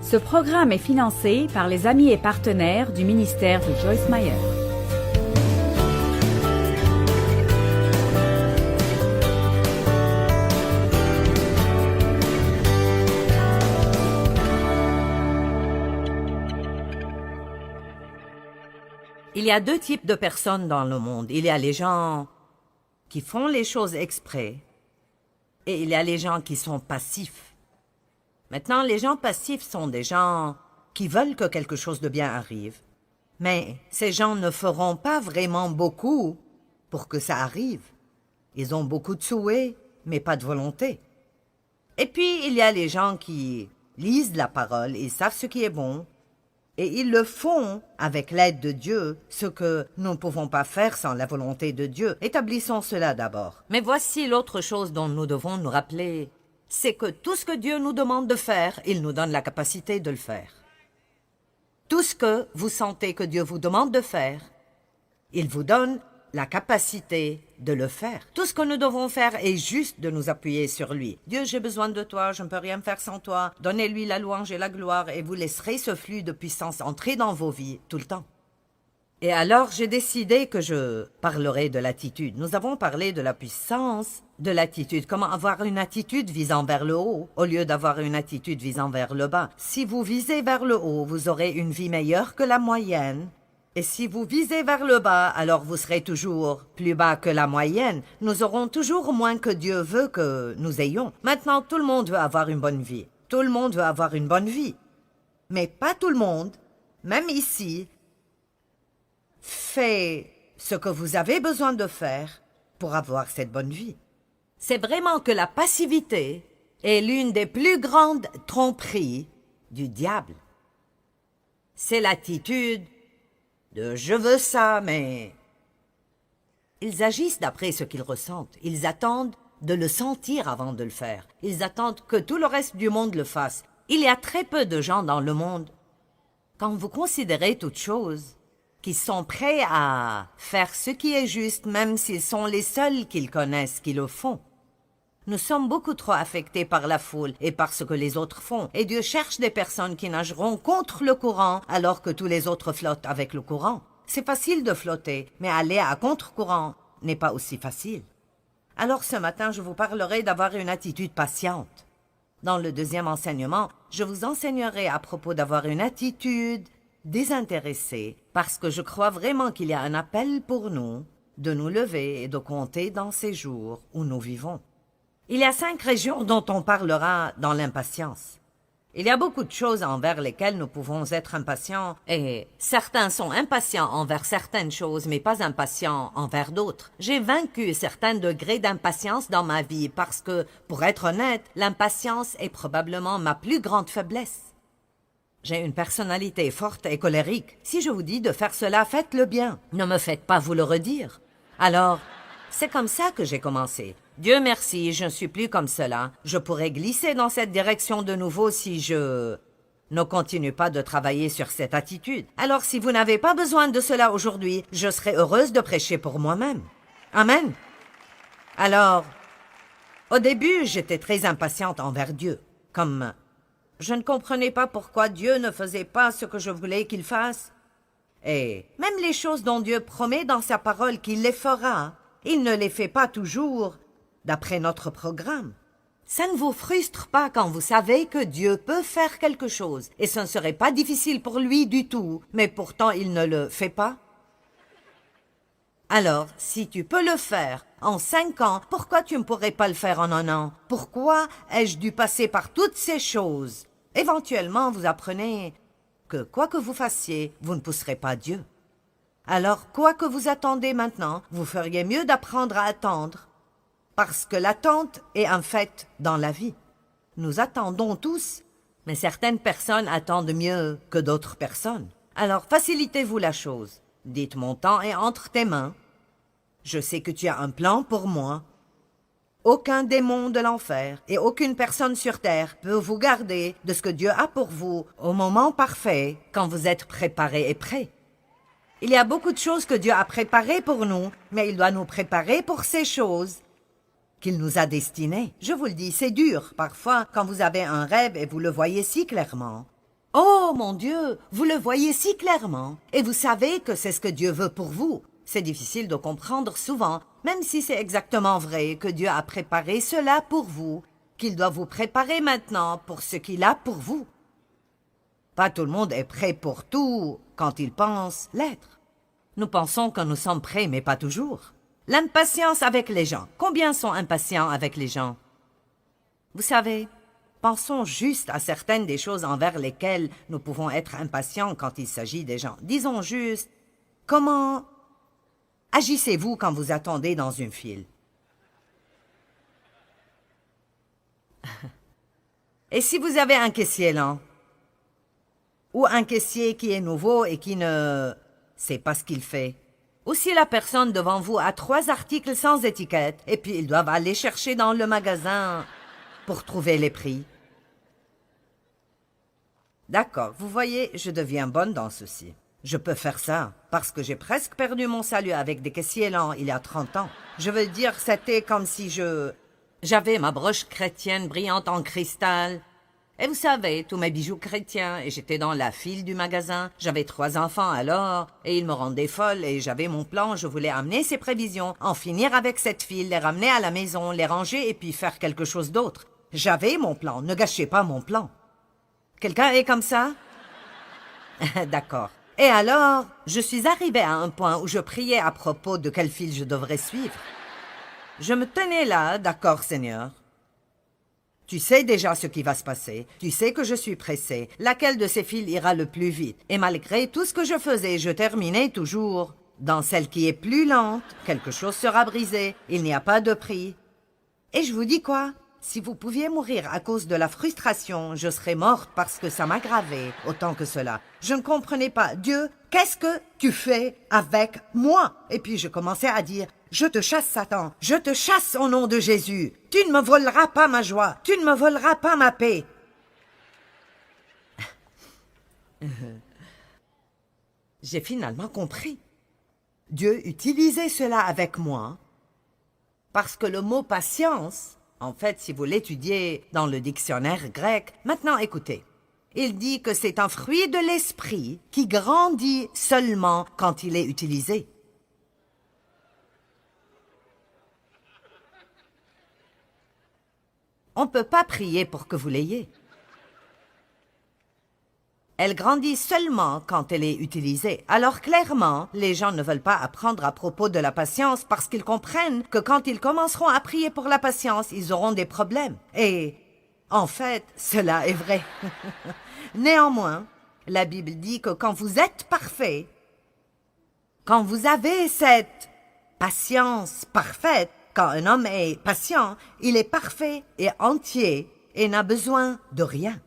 Ce programme est financé par les amis et partenaires du ministère de Joyce Meyer. Il y a deux types de personnes dans le monde. Il y a les gens qui font les choses exprès et il y a les gens qui sont passifs. Maintenant, les gens passifs sont des gens qui veulent que quelque chose de bien arrive. Mais ces gens ne feront pas vraiment beaucoup pour que ça arrive. Ils ont beaucoup de souhaits, mais pas de volonté. Et puis, il y a les gens qui lisent la parole, ils savent ce qui est bon, et ils le font avec l'aide de Dieu, ce que nous ne pouvons pas faire sans la volonté de Dieu. Établissons cela d'abord. Mais voici l'autre chose dont nous devons nous rappeler, c'est que tout ce que Dieu nous demande de faire, il nous donne la capacité de le faire. Tout ce que vous sentez que Dieu vous demande de faire, il vous donne la capacité de le faire. Tout ce que nous devons faire est juste de nous appuyer sur lui. Dieu, j'ai besoin de toi, je ne peux rien faire sans toi. Donnez-lui la louange et la gloire et vous laisserez ce flux de puissance entrer dans vos vies tout le temps. Et alors, j'ai décidé que je parlerai de l'attitude. Nous avons parlé de la puissance de l'attitude. Comment avoir une attitude visant vers le haut au lieu d'avoir une attitude visant vers le bas. Si vous visez vers le haut, vous aurez une vie meilleure que la moyenne. Et si vous visez vers le bas, alors vous serez toujours plus bas que la moyenne. Nous aurons toujours moins que Dieu veut que nous ayons. Maintenant, tout le monde veut avoir une bonne vie. Tout le monde veut avoir une bonne vie. Mais pas tout le monde, même ici, fait ce que vous avez besoin de faire pour avoir cette bonne vie. C'est vraiment que la passivité est l'une des plus grandes tromperies du diable. C'est l'attitude de « je veux ça, mais… » Ils agissent d'après ce qu'ils ressentent. Ils attendent de le sentir avant de le faire. Ils attendent que tout le reste du monde le fasse. Il y a très peu de gens dans le monde, quand vous considérez toute chose, qui sont prêts à faire ce qui est juste, même s'ils sont les seuls qu'ils connaissent qui le font. Nous sommes beaucoup trop affectés par la foule et par ce que les autres font. Et Dieu cherche des personnes qui nageront contre le courant alors que tous les autres flottent avec le courant. C'est facile de flotter, mais aller à contre-courant n'est pas aussi facile. Alors ce matin, je vous parlerai d'avoir une attitude patiente. Dans le deuxième enseignement, je vous enseignerai à propos d'avoir une attitude désintéressée, parce que je crois vraiment qu'il y a un appel pour nous de nous lever et de compter dans ces jours où nous vivons. Il y a 5 régions dont on parlera dans l'impatience. Il y a beaucoup de choses envers lesquelles nous pouvons être impatients, et certains sont impatients envers certaines choses, mais pas impatients envers d'autres. J'ai vaincu certains degrés d'impatience dans ma vie parce que, pour être honnête, l'impatience est probablement ma plus grande faiblesse. J'ai une personnalité forte et colérique. Si je vous dis de faire cela, faites-le bien. Ne me faites pas vous le redire. Alors, c'est comme ça que j'ai commencé. Dieu merci, je ne suis plus comme cela. Je pourrais glisser dans cette direction de nouveau si je ne continue pas de travailler sur cette attitude. Alors si vous n'avez pas besoin de cela aujourd'hui, je serai heureuse de prêcher pour moi-même. Amen. Alors, au début, j'étais très impatiente envers Dieu. Comme je ne comprenais pas pourquoi Dieu ne faisait pas ce que je voulais qu'il fasse. Et même les choses dont Dieu promet dans sa parole qu'il les fera, il ne les fait pas toujours d'après notre programme. Ça ne vous frustre pas quand vous savez que Dieu peut faire quelque chose et ce ne serait pas difficile pour lui du tout, mais pourtant il ne le fait pas? Alors, si tu peux le faire en 5 ans, pourquoi tu ne pourrais pas le faire en 1 an? Pourquoi ai-je dû passer par toutes ces choses? Éventuellement, vous apprenez que quoi que vous fassiez, vous ne pousserez pas Dieu. Alors, quoi que vous attendez maintenant, vous feriez mieux d'apprendre à attendre, parce que l'attente est un fait dans la vie. Nous attendons tous, mais certaines personnes attendent mieux que d'autres personnes. Alors, facilitez-vous la chose. Dites, mon temps est entre tes mains. Je sais que tu as un plan pour moi. Aucun démon de l'enfer et aucune personne sur terre peut vous garder de ce que Dieu a pour vous au moment parfait, quand vous êtes préparé et prêt. Il y a beaucoup de choses que Dieu a préparées pour nous, mais il doit nous préparer pour ces choses qu'il nous a destinées. Je vous le dis, c'est dur, parfois, quand vous avez un rêve et vous le voyez si clairement. Oh mon Dieu, vous le voyez si clairement, et vous savez que c'est ce que Dieu veut pour vous. C'est difficile de comprendre souvent, même si c'est exactement vrai que Dieu a préparé cela pour vous, qu'il doit vous préparer maintenant pour ce qu'il a pour vous. Pas tout le monde est prêt pour tout quand il pense l'être. Nous pensons que nous sommes prêts, mais pas toujours. L'impatience avec les gens. Combien sont impatients avec les gens? Vous savez, pensons juste à certaines des choses envers lesquelles nous pouvons être impatients quand il s'agit des gens. Disons juste, comment agissez-vous quand vous attendez dans une file? Et si vous avez un caissier lent? Ou un caissier qui est nouveau et qui ne sait pas ce qu'il fait? Ou si la personne devant vous a 3 articles sans étiquette et puis ils doivent aller chercher dans le magasin pour trouver les prix? D'accord, vous voyez, je deviens bonne dans ceci. Je peux faire ça, parce que j'ai presque perdu mon salut avec des caissiers lents il y a 30 ans. Je veux dire, c'était comme si j'avais ma broche chrétienne brillante en cristal. Et vous savez, tous mes bijoux chrétiens, et j'étais dans la file du magasin. J'avais 3 enfants alors, et ils me rendaient folle, et j'avais mon plan, je voulais amener ces prévisions, en finir avec cette file, les ramener à la maison, les ranger, et puis faire quelque chose d'autre. J'avais mon plan, ne gâchez pas mon plan. Quelqu'un est comme ça? D'accord. Et alors, je suis arrivée à un point où je priais à propos de quelle file je devrais suivre. Je me tenais là, d'accord, Seigneur. Tu sais déjà ce qui va se passer. Tu sais que je suis pressée. Laquelle de ces files ira le plus vite? Et malgré tout ce que je faisais, je terminais toujours. Dans celle qui est plus lente, quelque chose sera brisé. Il n'y a pas de prix. Et je vous dis quoi? Si vous pouviez mourir à cause de la frustration, je serais morte parce que ça m'aggravait autant que cela. Je ne comprenais pas. Dieu, qu'est-ce que tu fais avec moi? Et puis je commençais à dire, je te chasse Satan, je te chasse au nom de Jésus. Tu ne me voleras pas ma joie, tu ne me voleras pas ma paix. J'ai finalement compris. Dieu utilisait cela avec moi parce que le mot patience, en fait, si vous l'étudiez dans le dictionnaire grec, maintenant écoutez, il dit que c'est un fruit de l'esprit qui grandit seulement quand il est utilisé. On ne peut pas prier pour que vous l'ayez. Elle grandit seulement quand elle est utilisée. Alors clairement, les gens ne veulent pas apprendre à propos de la patience parce qu'ils comprennent que quand ils commenceront à prier pour la patience, ils auront des problèmes. Et en fait, cela est vrai. Néanmoins, la Bible dit que quand vous êtes parfait, quand vous avez cette patience parfaite, quand un homme est patient, il est parfait et entier et n'a besoin de rien.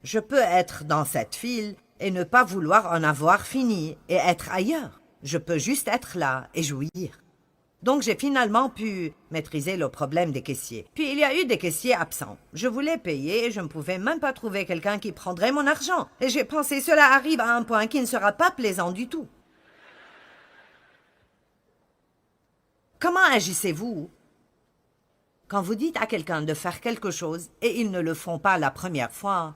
Je peux être dans cette file et ne pas vouloir en avoir fini et être ailleurs. Je peux juste être là et jouir. Donc j'ai finalement pu maîtriser le problème des caissiers. Puis il y a eu des caissiers absents. Je voulais payer et je ne pouvais même pas trouver quelqu'un qui prendrait mon argent. Et j'ai pensé, cela arrive à un point qui ne sera pas plaisant du tout. Comment agissez-vous quand vous dites à quelqu'un de faire quelque chose et ils ne le font pas la première fois,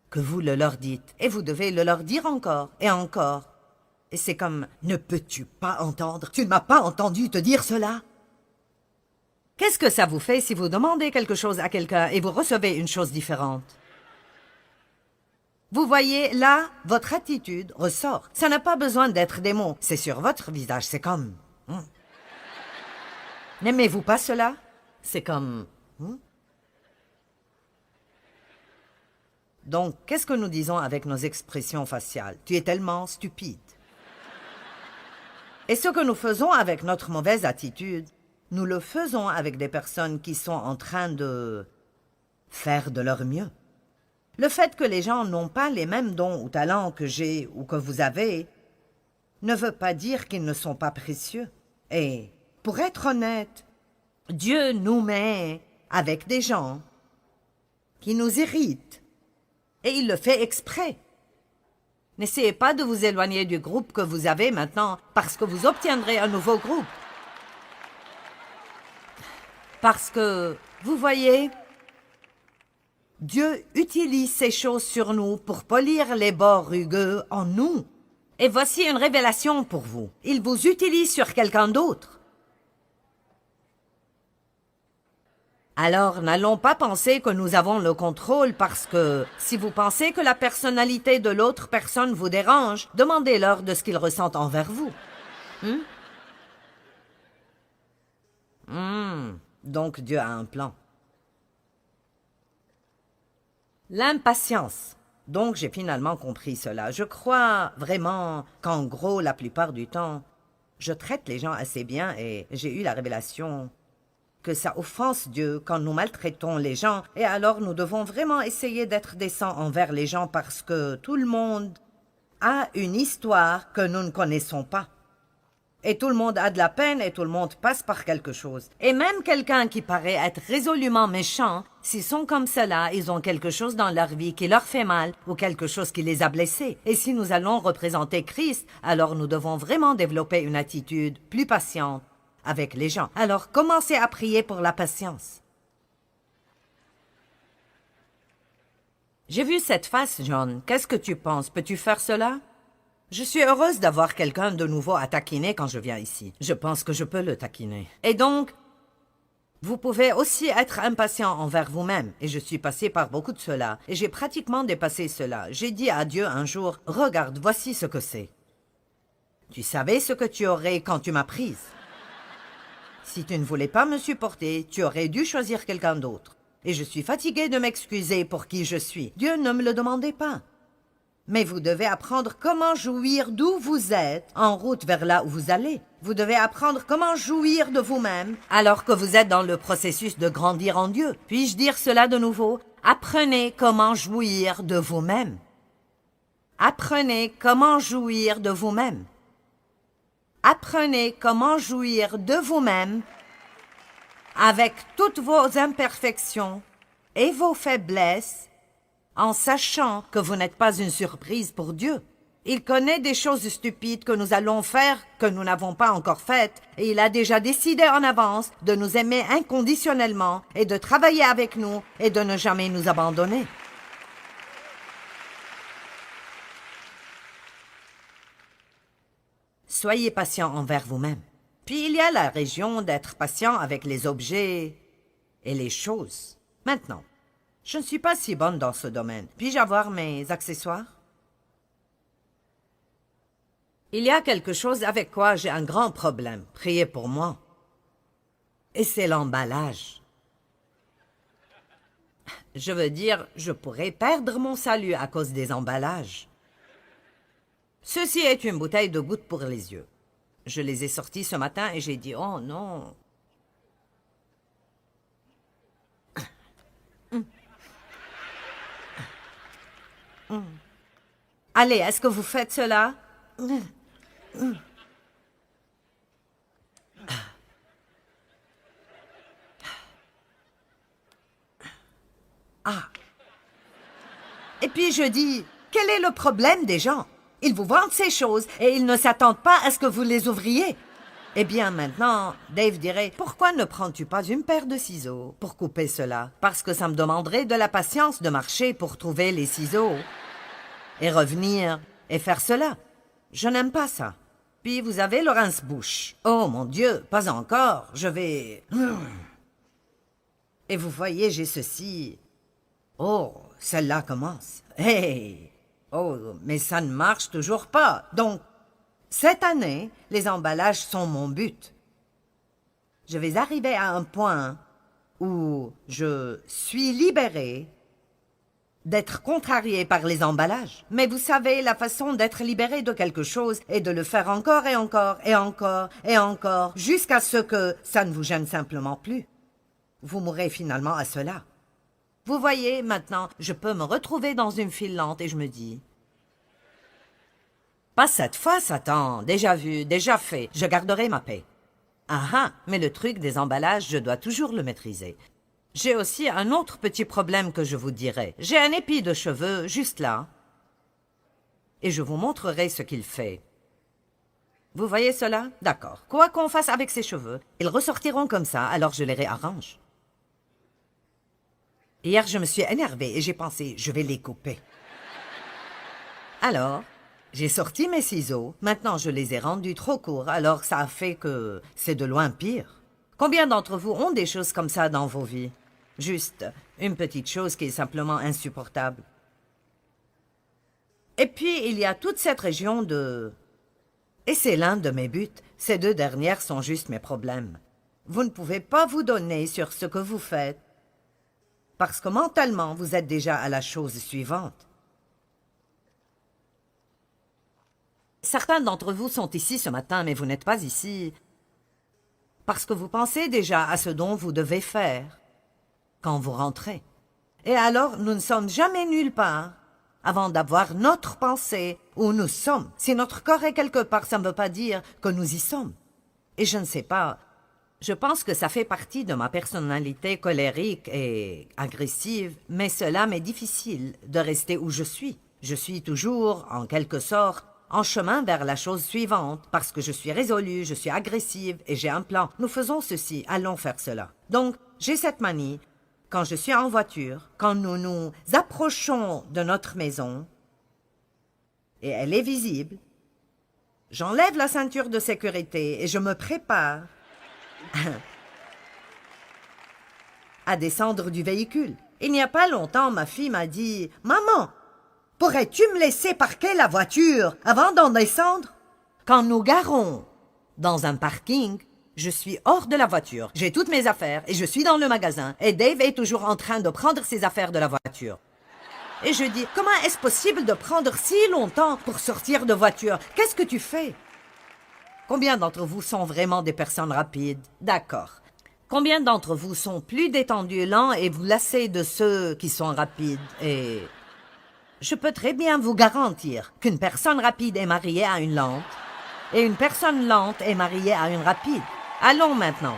que vous le leur dites, et vous devez le leur dire encore et encore. Et c'est comme, ne peux-tu pas entendre? Tu ne m'as pas entendu te dire cela? Qu'est-ce que ça vous fait si vous demandez quelque chose à quelqu'un et vous recevez une chose différente? Vous voyez, là, votre attitude ressort. Ça n'a pas besoin d'être des mots. C'est sur votre visage, c'est comme... N'aimez-vous pas cela? C'est comme... Donc, qu'est-ce que nous disons avec nos expressions faciales? Tu es tellement stupide. Et ce que nous faisons avec notre mauvaise attitude, nous le faisons avec des personnes qui sont en train de faire de leur mieux. Le fait que les gens n'ont pas les mêmes dons ou talents que j'ai ou que vous avez ne veut pas dire qu'ils ne sont pas précieux. Et, pour être honnête, Dieu nous met avec des gens qui nous irritent. Et il le fait exprès. N'essayez pas de vous éloigner du groupe que vous avez maintenant parce que vous obtiendrez un nouveau groupe. Parce que, vous voyez, Dieu utilise ces choses sur nous pour polir les bords rugueux en nous. Et voici une révélation pour vous. Il vous utilise sur quelqu'un d'autre. Alors, n'allons pas penser que nous avons le contrôle parce que si vous pensez que la personnalité de l'autre personne vous dérange, demandez-leur de ce qu'ils ressentent envers vous. Donc Dieu a un plan. L'impatience. Donc j'ai finalement compris cela. Je crois vraiment qu'en gros, la plupart du temps, je traite les gens assez bien et j'ai eu la révélation que ça offense Dieu quand nous maltraitons les gens, et alors nous devons vraiment essayer d'être décents envers les gens parce que tout le monde a une histoire que nous ne connaissons pas. Et tout le monde a de la peine et tout le monde passe par quelque chose. Et même quelqu'un qui paraît être résolument méchant, s'ils sont comme cela, ils ont quelque chose dans leur vie qui leur fait mal ou quelque chose qui les a blessés. Et si nous allons représenter Christ, alors nous devons vraiment développer une attitude plus patiente avec les gens. Alors, commencez à prier pour la patience. J'ai vu cette face, John. Qu'est-ce que tu penses? Peux-tu faire cela? Je suis heureuse d'avoir quelqu'un de nouveau à taquiner quand je viens ici. Je pense que je peux le taquiner. Et donc, vous pouvez aussi être impatient envers vous-même. Et je suis passée par beaucoup de cela. Et j'ai pratiquement dépassé cela. J'ai dit à Dieu un jour, « Regarde, voici ce que c'est. Tu savais ce que tu aurais quand tu m'as prise. Si tu ne voulais pas me supporter, tu aurais dû choisir quelqu'un d'autre. Et je suis fatiguée de m'excuser pour qui je suis. Dieu ne me le demandait pas. Mais vous devez apprendre comment jouir d'où vous êtes en route vers là où vous allez. Vous devez apprendre comment jouir de vous-même alors que vous êtes dans le processus de grandir en Dieu. Puis-je dire cela de nouveau? Apprenez comment jouir de vous-même. Apprenez comment jouir de vous-même. Apprenez comment jouir de vous-même avec toutes vos imperfections et vos faiblesses en sachant que vous n'êtes pas une surprise pour Dieu. Il connaît des choses stupides que nous allons faire que nous n'avons pas encore faites et il a déjà décidé en avance de nous aimer inconditionnellement et de travailler avec nous et de ne jamais nous abandonner. Soyez patient envers vous-même. Puis il y a la région d'être patient avec les objets et les choses. Maintenant, je ne suis pas si bonne dans ce domaine. Puis-je avoir mes accessoires? Il y a quelque chose avec quoi j'ai un grand problème. Priez pour moi. Et c'est l'emballage. Je veux dire, je pourrais perdre mon salut à cause des emballages. Ceci est une bouteille de gouttes pour les yeux. Je les ai sorties ce matin et j'ai dit « Oh non !» Allez, est-ce que vous faites cela? Ah. Et puis je dis, quel est le problème des gens? Ils vous vendent ces choses et ils ne s'attendent pas à ce que vous les ouvriez. Eh bien maintenant, Dave dirait, pourquoi ne prends-tu pas une paire de ciseaux pour couper cela? Parce que ça me demanderait de la patience de marcher pour trouver les ciseaux et revenir et faire cela. Je n'aime pas ça. Puis vous avez le rince-bouche. Oh mon Dieu, pas encore, je vais... Et vous voyez, j'ai ceci. Oh, celle-là commence. Hey! Oh, mais ça ne marche toujours pas. Donc, cette année, les emballages sont mon but. Je vais arriver à un point où je suis libérée d'être contrariée par les emballages. Mais vous savez, la façon d'être libérée de quelque chose est de le faire encore et encore et encore et encore jusqu'à ce que ça ne vous gêne simplement plus. Vous mourrez finalement à cela. Vous voyez, maintenant, je peux me retrouver dans une file lente et je me dis... Pas cette fois, Satan. Déjà vu, déjà fait. Je garderai ma paix. Ah ah, mais le truc des emballages, je dois toujours le maîtriser. J'ai aussi un autre petit problème que je vous dirai. J'ai un épi de cheveux juste là. Et je vous montrerai ce qu'il fait. Vous voyez cela? D'accord. Quoi qu'on fasse avec ces cheveux, ils ressortiront comme ça, alors je les réarrange. Hier, je me suis énervée et j'ai pensé, je vais les couper. Alors, j'ai sorti mes ciseaux. Maintenant, je les ai rendus trop courts, alors ça a fait que c'est de loin pire. Combien d'entre vous ont des choses comme ça dans vos vies? Juste une petite chose qui est simplement insupportable. Et puis, il y a toute cette région de... Et c'est l'un de mes buts. Ces deux dernières sont juste mes problèmes. Vous ne pouvez pas vous donner sur ce que vous faites, parce que mentalement, vous êtes déjà à la chose suivante. Certains d'entre vous sont ici ce matin, mais vous n'êtes pas ici parce que vous pensez déjà à ce dont vous devez faire quand vous rentrez. Et alors, nous ne sommes jamais nulle part avant d'avoir notre pensée où nous sommes. Si notre corps est quelque part, ça ne veut pas dire que nous y sommes. Et je ne sais pas, je pense que ça fait partie de ma personnalité colérique et agressive, mais cela m'est difficile de rester où je suis. Je suis toujours, en quelque sorte, en chemin vers la chose suivante, parce que je suis résolue, je suis agressive et j'ai un plan. Nous faisons ceci, allons faire cela. Donc, j'ai cette manie, quand je suis en voiture, quand nous nous approchons de notre maison, et elle est visible, j'enlève la ceinture de sécurité et je me prépare à descendre du véhicule. Il n'y a pas longtemps, ma fille m'a dit « Maman, pourrais-tu me laisser parquer la voiture avant d'en descendre ?» Quand nous garons dans un parking, je suis hors de la voiture. J'ai toutes mes affaires et je suis dans le magasin. Et Dave est toujours en train de prendre ses affaires de la voiture. Et je dis, comment est-ce possible de prendre si longtemps pour sortir de voiture? Qu'est-ce que tu fais? Combien d'entre vous sont vraiment des personnes rapides? D'accord. Combien d'entre vous sont plus détendus, lents et vous lassez de ceux qui sont rapides? Et je peux très bien vous garantir qu'une personne rapide est mariée à une lente et une personne lente est mariée à une rapide. Allons maintenant.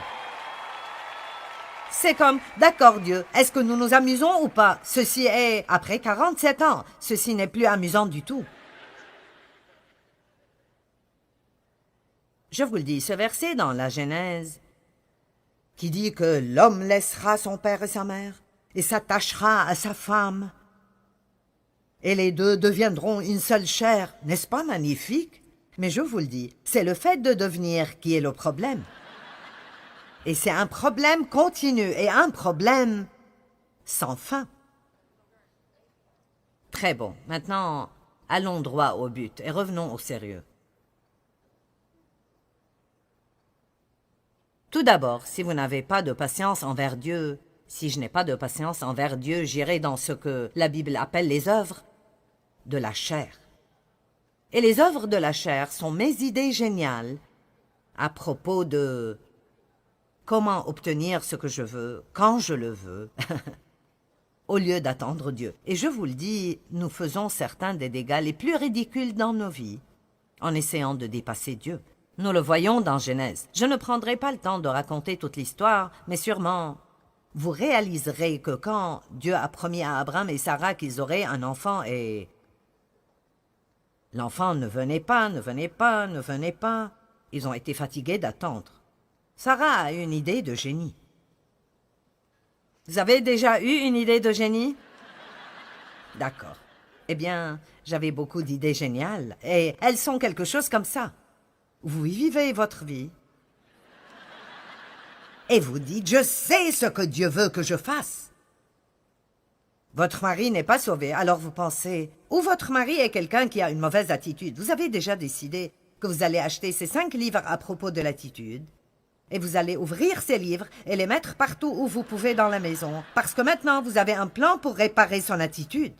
C'est comme, d'accord Dieu, est-ce que nous nous amusons ou pas? Ceci est, après 47 ans, ceci n'est plus amusant du tout. Je vous le dis, ce verset dans la Genèse, qui dit que l'homme laissera son père et sa mère, et s'attachera à sa femme, et les deux deviendront une seule chair, n'est-ce pas magnifique? Mais je vous le dis, c'est le fait de devenir qui est le problème. Et c'est un problème continu et un problème sans fin. Très bon. Maintenant, allons droit au but et revenons au sérieux. Tout d'abord, si vous n'avez pas de patience envers Dieu, si je n'ai pas de patience envers Dieu, j'irai dans ce que la Bible appelle les œuvres de la chair. Et les œuvres de la chair sont mes idées géniales à propos de comment obtenir ce que je veux, quand je le veux, au lieu d'attendre Dieu. Et je vous le dis, nous faisons certains des dégâts les plus ridicules dans nos vies en essayant de dépasser Dieu. Nous le voyons dans Genèse. Je ne prendrai pas le temps de raconter toute l'histoire, mais sûrement vous réaliserez que quand Dieu a promis à Abraham et Sarah qu'ils auraient un enfant et l'enfant ne venait pas, ne venait pas, ne venait pas, ils ont été fatigués d'attendre. Sarah a une idée de génie. Vous avez déjà eu une idée de génie? D'accord. Eh bien, j'avais beaucoup d'idées géniales, et elles sont quelque chose comme ça. Vous vivez votre vie, et vous dites, je sais ce que Dieu veut que je fasse. Votre mari n'est pas sauvé, alors vous pensez, ou votre mari est quelqu'un qui a une mauvaise attitude. Vous avez déjà décidé que vous allez acheter ces 5 livres à propos de l'attitude, et vous allez ouvrir ces livres et les mettre partout où vous pouvez dans la maison, parce que maintenant vous avez un plan pour réparer son attitude.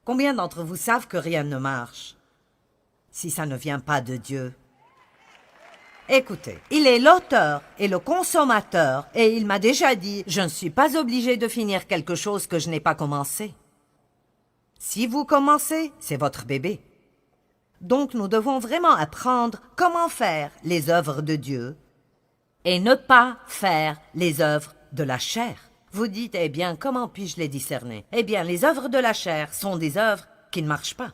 Combien d'entre vous savent que rien ne marche si ça ne vient pas de Dieu? Écoutez, il est l'auteur et le consommateur, et il m'a déjà dit, je ne suis pas obligé de finir quelque chose que je n'ai pas commencé. Si vous commencez, c'est votre bébé. Donc nous devons vraiment apprendre comment faire les œuvres de Dieu et ne pas faire les œuvres de la chair. Vous dites, eh bien, comment puis-je les discerner? Eh bien, les œuvres de la chair sont des œuvres qui ne marchent pas.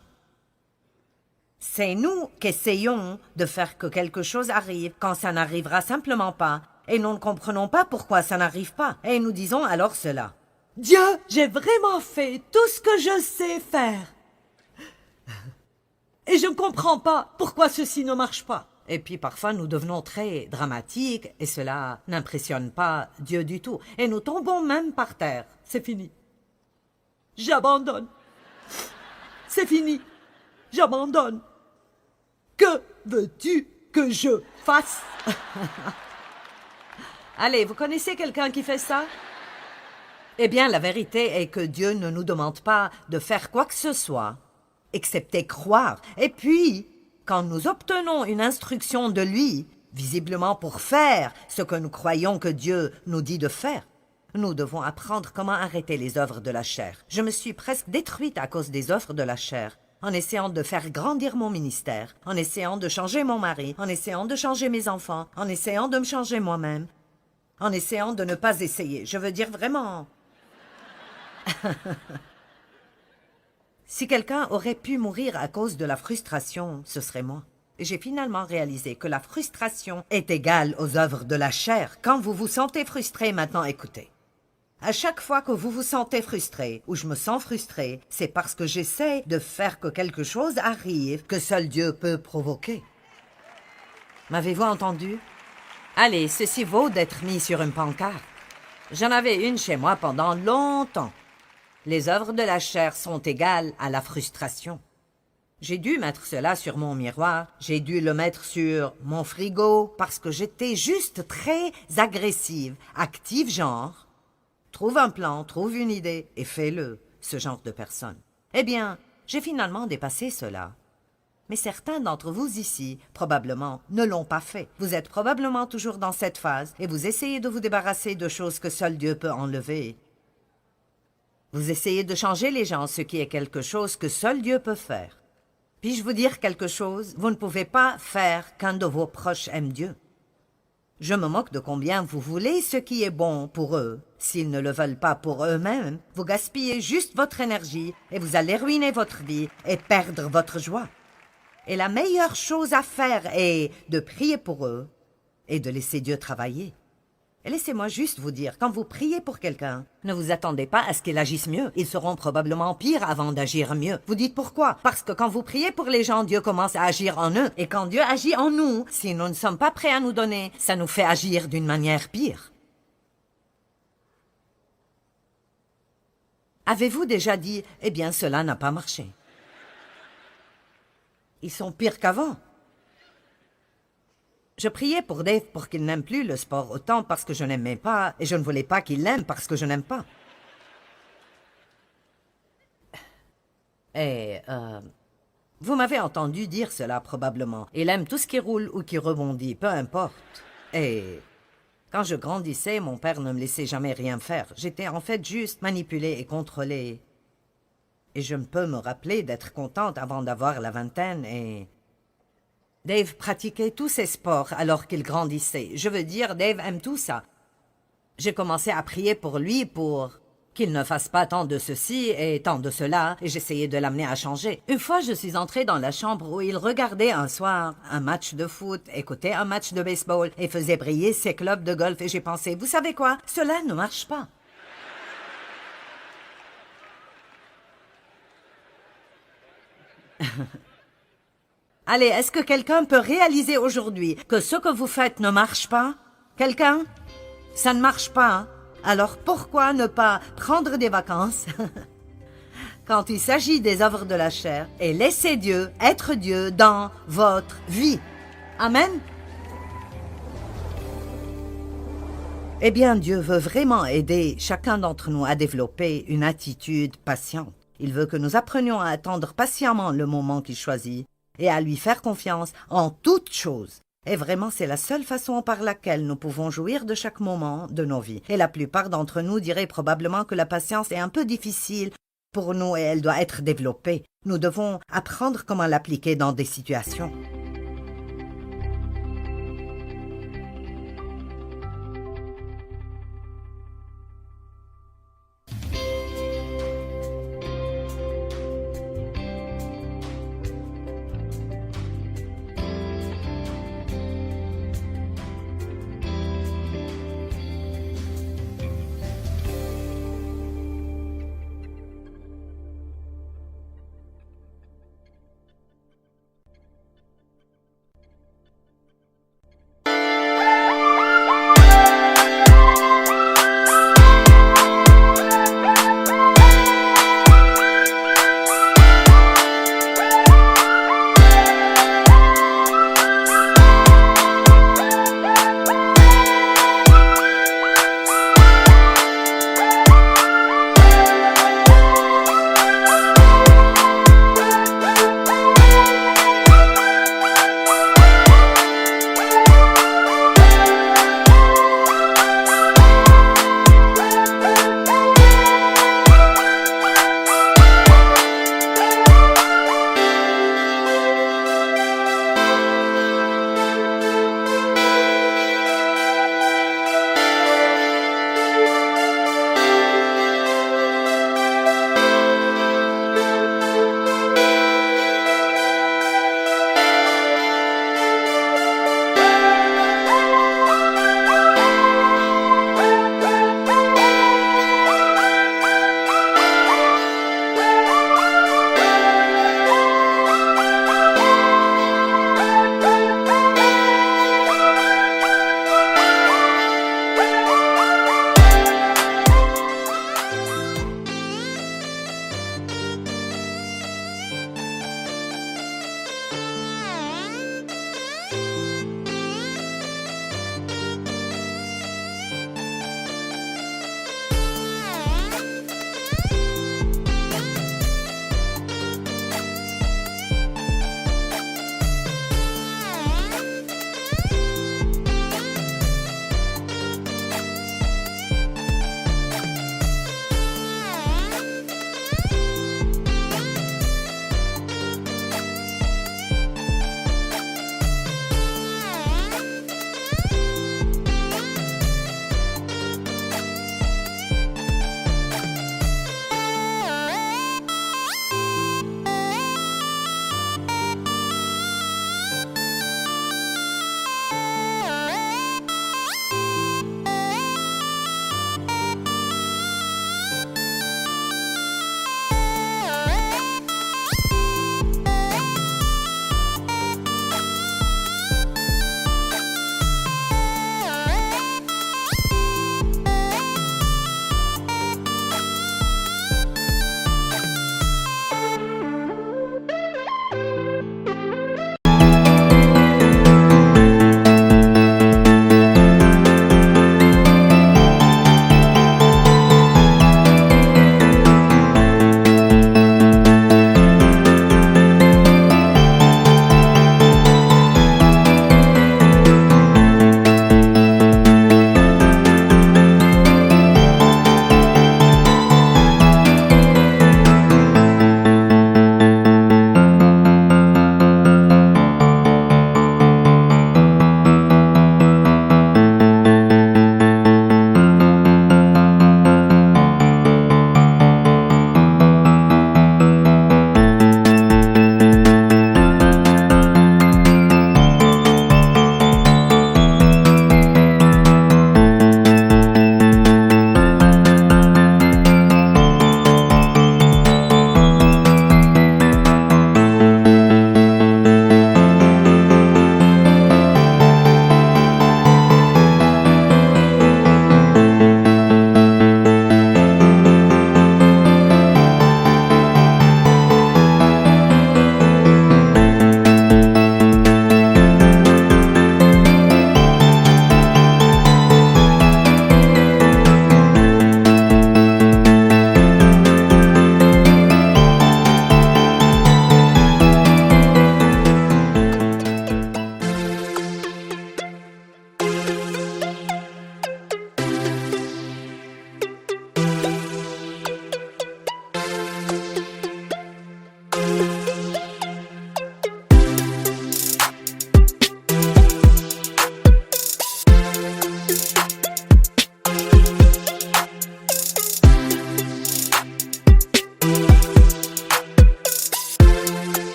C'est nous qui essayons de faire que quelque chose arrive quand ça n'arrivera simplement pas Et nous ne comprenons pas pourquoi ça n'arrive pas. Et nous disons alors cela. Dieu, j'ai vraiment fait tout ce que je sais faire. Et je ne comprends pas pourquoi ceci ne marche pas. Et puis parfois nous devenons très dramatiques et cela n'impressionne pas Dieu du tout. Et nous tombons même par terre. C'est fini. J'abandonne. C'est fini. J'abandonne. Que veux-tu que je fasse? Allez, vous connaissez quelqu'un qui fait ça? Eh bien, la vérité est que Dieu ne nous demande pas de faire quoi que ce soit, excepté croire. Et puis, quand nous obtenons une instruction de lui, visiblement pour faire ce que nous croyons que Dieu nous dit de faire, nous devons apprendre comment arrêter les œuvres de la chair. Je me suis presque détruite à cause des œuvres de la chair, en essayant de faire grandir mon ministère, en essayant de changer mon mari, en essayant de changer mes enfants, en essayant de me changer moi-même, en essayant de ne pas essayer. Je veux dire vraiment... Si quelqu'un aurait pu mourir à cause de la frustration, ce serait moi. Et j'ai finalement réalisé que la frustration est égale aux œuvres de la chair. Quand vous vous sentez frustré, maintenant écoutez. À chaque fois que vous vous sentez frustré, ou je me sens frustré, c'est parce que j'essaie de faire que quelque chose arrive que seul Dieu peut provoquer. M'avez-vous entendu? Allez, ceci vaut d'être mis sur une pancarte. J'en avais une chez moi pendant longtemps. Les œuvres de la chair sont égales à la frustration. J'ai dû mettre cela sur mon miroir, j'ai dû le mettre sur mon frigo, parce que j'étais juste très agressive, active genre. Trouve un plan, trouve une idée et fais-le, ce genre de personne. Eh bien, j'ai finalement dépassé cela. Mais certains d'entre vous ici, probablement, ne l'ont pas fait. Vous êtes probablement toujours dans cette phase et vous essayez de vous débarrasser de choses que seul Dieu peut enlever. Vous essayez de changer les gens, ce qui est quelque chose que seul Dieu peut faire. Puis-je vous dire quelque chose? Vous ne pouvez pas faire qu'un de vos proches aime Dieu. Je me moque de combien vous voulez ce qui est bon pour eux. S'ils ne le veulent pas pour eux-mêmes, vous gaspillez juste votre énergie et vous allez ruiner votre vie et perdre votre joie. Et la meilleure chose à faire est de prier pour eux et de laisser Dieu travailler. Et laissez-moi juste vous dire, quand vous priez pour quelqu'un, ne vous attendez pas à ce qu'il agisse mieux. Ils seront probablement pires avant d'agir mieux. Vous dites pourquoi? Parce que quand vous priez pour les gens, Dieu commence à agir en eux. Et quand Dieu agit en nous, si nous ne sommes pas prêts à nous donner, ça nous fait agir d'une manière pire. Avez-vous déjà dit, eh bien, cela n'a pas marché? Ils sont pires qu'avant. Je priais pour Dave pour qu'il n'aime plus le sport autant parce que je n'aimais pas, et je ne voulais pas qu'il l'aime parce que je n'aime pas. Et, vous m'avez entendu dire cela probablement. Il aime tout ce qui roule ou qui rebondit, peu importe. Et quand je grandissais, mon père ne me laissait jamais rien faire. J'étais en fait juste manipulée et contrôlée. Et je ne peux me rappeler d'être contente avant d'avoir la vingtaine et... Dave pratiquait tous ses sports alors qu'il grandissait. Je veux dire, Dave aime tout ça. J'ai commencé à prier pour lui pour qu'il ne fasse pas tant de ceci et tant de cela, et j'essayais de l'amener à changer. Une fois, je suis entrée dans la chambre où il regardait un soir un match de foot, écoutait un match de baseball et faisait briller ses clubs de golf, et j'ai pensé, vous savez quoi? Cela ne marche pas. Allez, est-ce que quelqu'un peut réaliser aujourd'hui que ce que vous faites ne marche pas? Quelqu'un? Ça ne marche pas, hein? Alors pourquoi ne pas prendre des vacances quand il s'agit des œuvres de la chair et laisser Dieu être Dieu dans votre vie? Amen? Eh bien, Dieu veut vraiment aider chacun d'entre nous à développer une attitude patiente. Il veut que nous apprenions à attendre patiemment le moment qu'il choisit et à lui faire confiance en toutes choses. Et vraiment, c'est la seule façon par laquelle nous pouvons jouir de chaque moment de nos vies. Et la plupart d'entre nous diraient probablement que la patience est un peu difficile pour nous et elle doit être développée. Nous devons apprendre comment l'appliquer dans des situations.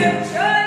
William Joyce.